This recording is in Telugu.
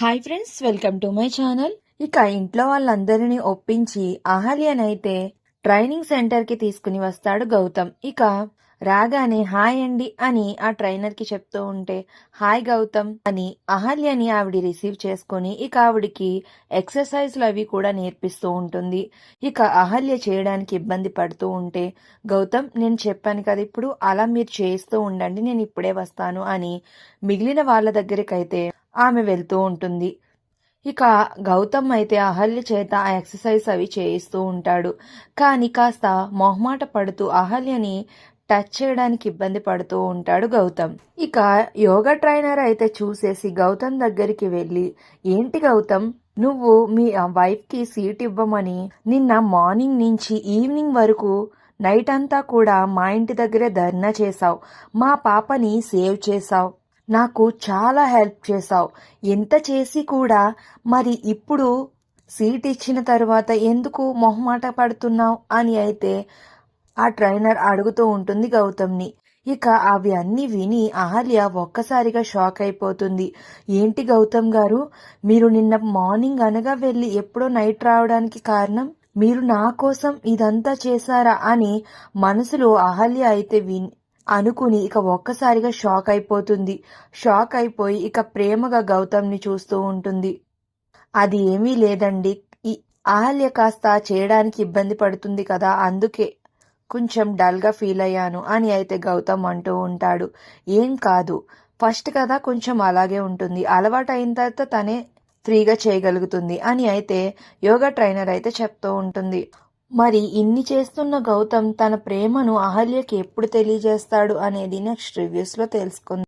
Hi friends, welcome to my channel. ఇక ఇంట్లో వాళ్ళందరినీ ఒప్పించి అహల్యనైతే ట్రైనింగ్ సెంటర్ కి తీసుకుని వస్తాడు గౌతమ్. ఇక రాగానే హాయ్ అండి అని ఆ ట్రైనర్ కి చెప్తూ ఉంటే, హాయ్ గౌతమ్ అని అహల్యని ఆవిడ రిసీవ్ చేసుకుని ఇక ఆవిడికి ఎక్సర్సైజ్లు అవి కూడా నేర్పిస్తూ ఉంటుంది. ఇక అహల్య చేయడానికి ఇబ్బంది పడుతూ ఉంటే, గౌతమ్ నేను చెప్పాను కదా, ఇప్పుడు అలా మీరు చేస్తూ ఉండండి, నేను ఇప్పుడే వస్తాను అని మిగిలిన వాళ్ళ దగ్గరికైతే ఆమె వెళ్తూ ఉంటుంది. ఇక గౌతమ్ అయితే అహల్య చేత ఆ ఎక్సర్సైజ్ అవి చేయిస్తూ ఉంటాడు. కానీ కాస్త మొహమాట పడుతూ అహల్యని టచ్ చేయడానికి ఇబ్బంది పడుతూ ఉంటాడు గౌతమ్. ఇక యోగా ట్రైనర్ అయితే చూసేసి గౌతమ్ దగ్గరికి వెళ్ళి, ఏంటి గౌతమ్, నువ్వు మీ వైఫ్ కి సీట్ ఇవ్వమని నిన్న మార్నింగ్ నుంచి ఈవినింగ్ వరకు నైట్ అంతా కూడా మా ఇంటి దగ్గరే ధర్నా చేశావు, మా పాపని సేవ్ చేశావు, నాకు చాలా హెల్ప్ చేశావు, ఎంత చేసి కూడా మరి ఇప్పుడు సీట్ ఇచ్చిన తర్వాత ఎందుకు మొహమాట పడుతున్నావు అని అయితే ఆ ట్రైనర్ అడుగుతూ ఉంటుంది గౌతమ్ని. ఇక అవి అన్ని విని అహల్య ఒక్కసారిగా షాక్ అయిపోతుంది. ఏంటి గౌతమ్ గారు, మీరు నిన్న మార్నింగ్ అనగా వెళ్ళి ఎప్పుడో నైట్ రావడానికి కారణం, మీరు నా కోసం ఇదంతా చేశారా అని మనసులో అహల్య అయితే అనుకుని ఇక ఒక్కసారిగా షాక్ అయిపోతుంది. షాక్ అయిపోయి ఇక ప్రేమగా గౌతమ్ని చూస్తూ ఉంటుంది. అది ఏమీ లేదండి, ఈ అహల్య కాస్త చేయడానికి ఇబ్బంది పడుతుంది కదా, అందుకే కొంచెం డల్గా ఫీల్ అయ్యాను అని అయితే గౌతమ్ అంటూ ఉంటాడు. ఏం కాదు, ఫస్ట్ కదా కొంచెం అలాగే ఉంటుంది, అలవాటు అయిన తర్వాత తనే ఫ్రీగా చేయగలుగుతుంది అని అయితే యోగా ట్రైనర్ అయితే చెప్తూ ఉంటుంది. మరి ఇన్ని చేస్తున్న గౌతమ్ తన ప్రేమను అహల్యకి ఎప్పుడు తెలియజేస్తాడు అనేది నెక్స్ట్ రివ్యూస్లో తెలుసుకుందాం.